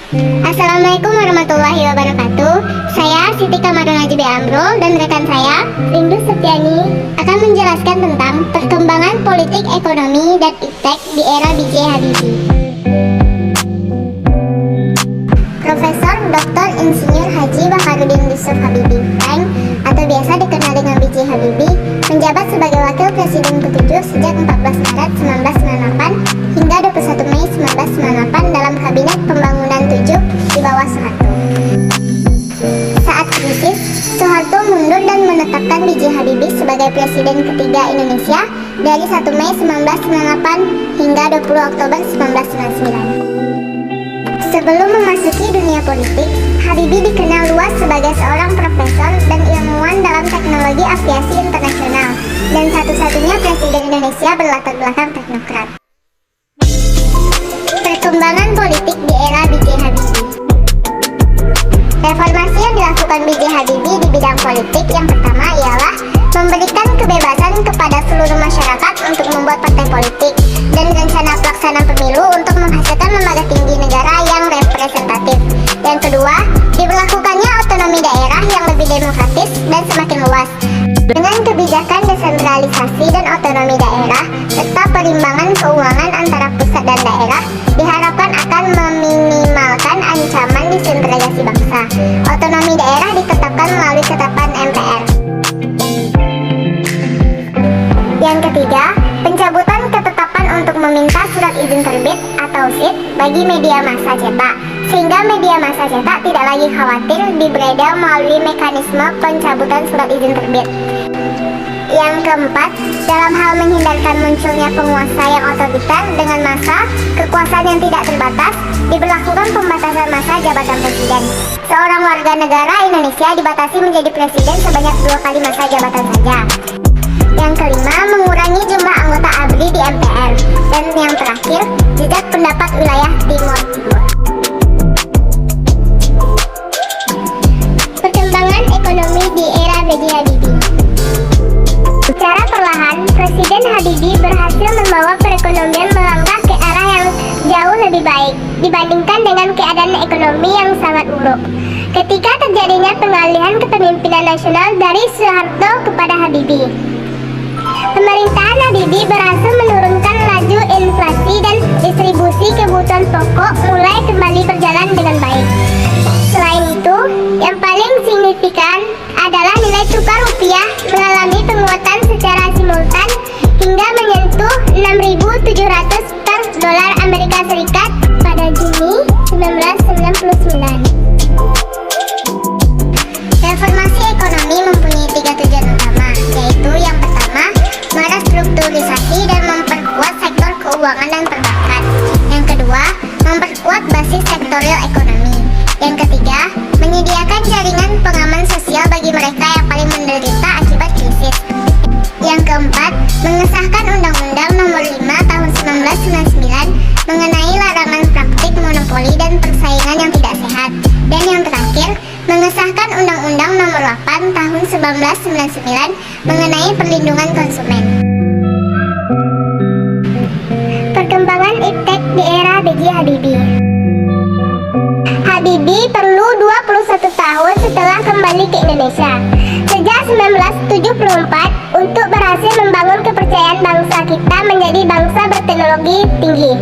Assalamualaikum warahmatullahi wabarakatuh. Saya Siti Kamarun Najib Amrul dan rekan saya Rindu Septiani akan menjelaskan tentang perkembangan politik ekonomi dan iptek di era B.J. Habibie. Profesor Dr. Insinyur Haji Baharudin Yusuf Habibie Frank atau biasa dikenal dengan B.J. Habibie menjabat sebagai Wakil Presiden ke-7 sejak 14 Maret 1998 hingga 21 Mei 1998 dalam Kabinet Pembangunan 7 di bawah Soeharto. Saat krisis, Soeharto mundur dan menetapkan B.J. Habibie sebagai Presiden ketiga Indonesia dari 1 Mei 1998 hingga 20 Oktober 1999. Sebelum memasuki dunia politik, Habibie dikenal luas sebagai seorang profesor dan ilmuwan dalam teknologi aviasi internasional dan satu-satunya Presiden Indonesia berlatar belakang teknokrat. Perkembangan politik di era B.J. Habibie. Reformasi yang dilakukan B.J. Habibie di bidang politik yang pertama ialah memberikan kebebasan kepada seluruh masyarakat untuk membuat partai politik dan rencana pelaksanaan pemilu untuk menghasilkan lembaga tinggi negara yang representatif. Yang kedua, diberlakukannya otonomi daerah yang lebih demokratis dan semakin luas. Dengan kebijakan desentralisasi dan otonomi daerah, serta perimbangan keuangan antara pusat dan daerah, diharapkan akan meminimalkan ancaman desentralisasi bangsa. Otonomi daerah ditetapkan melalui ketetapan MPR. Yang ketiga, pencabutan ketetapan untuk meminta surat izin terbit atau SIT bagi media massa cetak, sehingga media massa cetak tidak lagi khawatir dibredel melalui mekanisme pencabutan surat izin terbit. Yang keempat, dalam hal menghindarkan munculnya penguasa yang otoriter dengan masa kekuasaan yang tidak terbatas, diberlakukan pembatasan masa jabatan presiden. Seorang warga negara Indonesia dibatasi menjadi presiden sebanyak 2 kali masa jabatan saja. Yang kelima, mengurangi jumlah anggota ABRI di MPR. Dan yang terakhir, jejak pendapat wilayah Timur. Perkembangan ekonomi di era B.J. Habibie. Secara perlahan, Presiden Habibie berhasil membawa perekonomian melangkah ke arah yang jauh lebih baik dibandingkan dengan keadaan ekonomi yang sangat buruk. Ketika terjadinya pengalihan kepemimpinan nasional dari Soeharto kepada Habibie, pemerintahan Habibie berhasil menurunkan laju inflasi dan distribusi kebutuhan pokok mulai kembali berjalan dengan baik. Selain itu, yang paling signifikan adalah nilai tukar rupiah mengalami penguatan secara simultan hingga menyentuh 6.700 per dolar Amerika Serikat pada Juni 1999. Reformasi ekonomi mempunyai 3 tujuan utama, yaitu yang pertama, merestrukturisasi dan memperkuat sektor keuangan dan perbankan. Yang kedua, memperkuat basis sektorial ekonomi. Yang ketiga, menyediakan jaringan pengaman sosial bagi mereka yang paling menderita akibat krisis. Yang keempat, mengesahkan Undang-Undang Nomor 5 Tahun 1999 mengenai larangan praktik monopoli dan persaingan yang tidak sehat. Dan yang terakhir, mengesahkan Undang-Undang Nomor 8 Tahun 1999 mengenai perlindungan konsumen. Perkembangan iptek di era B.J. Habibie. Habibie perlu 21 tahun setelah kembali ke Indonesia sejak 1974 untuk berhasil membangun kepercayaan bangsa kita menjadi bangsa berteknologi tinggi.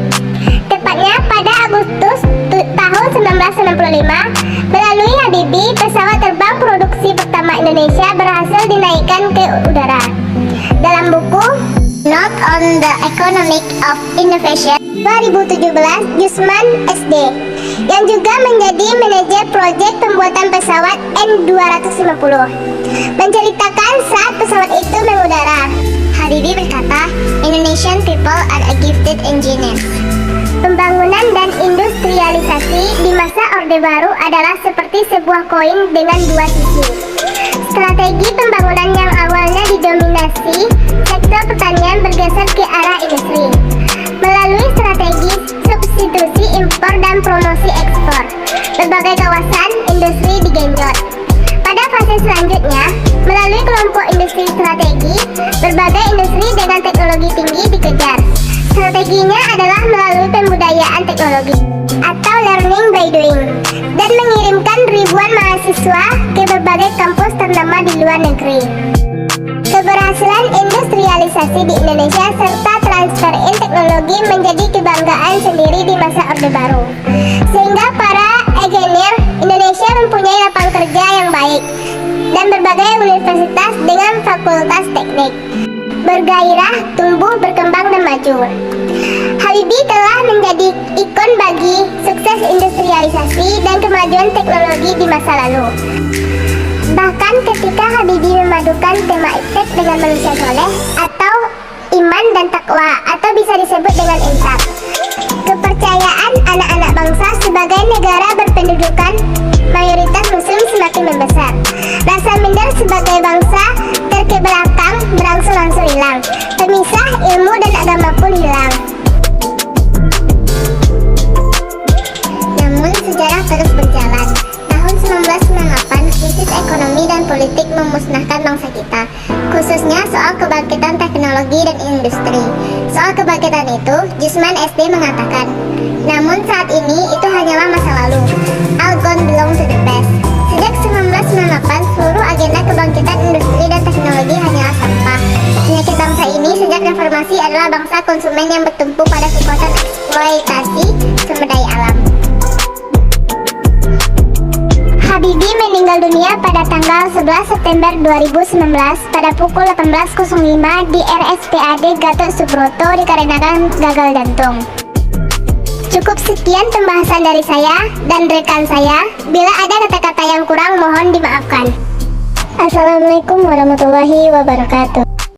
Tepatnya pada Agustus tahun 1965, melalui Habibie, pesawat terbang produksi pertama Indonesia berhasil dinaikkan ke udara. Dalam buku Note on the Economic of Innovation 2017, Yusman SD, yang juga menjadi manajer proyek pembuatan pesawat N250, menceritakan saat pesawat itu mengudara. Habibie berkata, Indonesian people are a gifted engineers. Pembangunan dan industrialisasi di masa Orde Baru adalah seperti sebuah koin dengan 2 sisi. Strategi pembangunan yang awalnya didominasi sektor pertanian bergeser ke arah industri. Melalui strategi substitusi impor dan promosi ekspor, berbagai kawasan industri digenjot. Pada fase selanjutnya, melalui kelompok industri strategi, berbagai industri dengan teknologi tinggi dikejar. Strateginya adalah melalui pembudayaan teknologi atau learning by by doing dan mengirimkan ribuan mahasiswa ke berbagai kampus ternama di luar negeri. Keberhasilan industrialisasi di Indonesia serta transfer teknologi menjadi kebanggaan sendiri di masa Orde Baru, sehingga para engineer Indonesia mempunyai lapangan kerja yang baik dan berbagai universitas dengan fakultas teknik bergairah, tumbuh, berkembang, dan maju. Habibie telah menjadi ikon bagi sukses industrialisasi dan kemajuan teknologi di masa lalu. Bahkan ketika Habibie memadukan tema iptek dengan manusia soleh atau iman dan takwa, atau bisa disebut dengan insaf, kepercayaan anak-anak bangsa sebagai negara berpendudukan mayoritas muslim semakin membesar. Rasa minder sebagai bangsa terkebelakang berangsur-angsur hilang. Pemisah ilmu dan agama pun hilang. Namun sejarah terus berjalan. Tahun 1998, krisis ekonomi dan politik memusnahkan bangsa kita, khususnya soal kebangkitan teknologi dan industri. Soal kebangkitan itu, Jusman SD mengatakan, namun saat ini itu hanyalah masa lalu. All gone belong to the past. Sejak 1998, seluruh agenda kebangkitan industri dan teknologi hanyalah sampah. Penyakit bangsa ini sejak reformasi adalah bangsa konsumen yang bertumpu pada kekuatan eksploitasi sumber daya alam. Habibie meninggal dunia pada tanggal 11 September 2019 pada pukul 18.05 di RSPAD Gatot Subroto dikarenakan gagal jantung. Cukup sekian pembahasan dari saya dan rekan saya. Bila ada kata-kata yang kurang mohon dimaafkan. Assalamualaikum warahmatullahi wabarakatuh.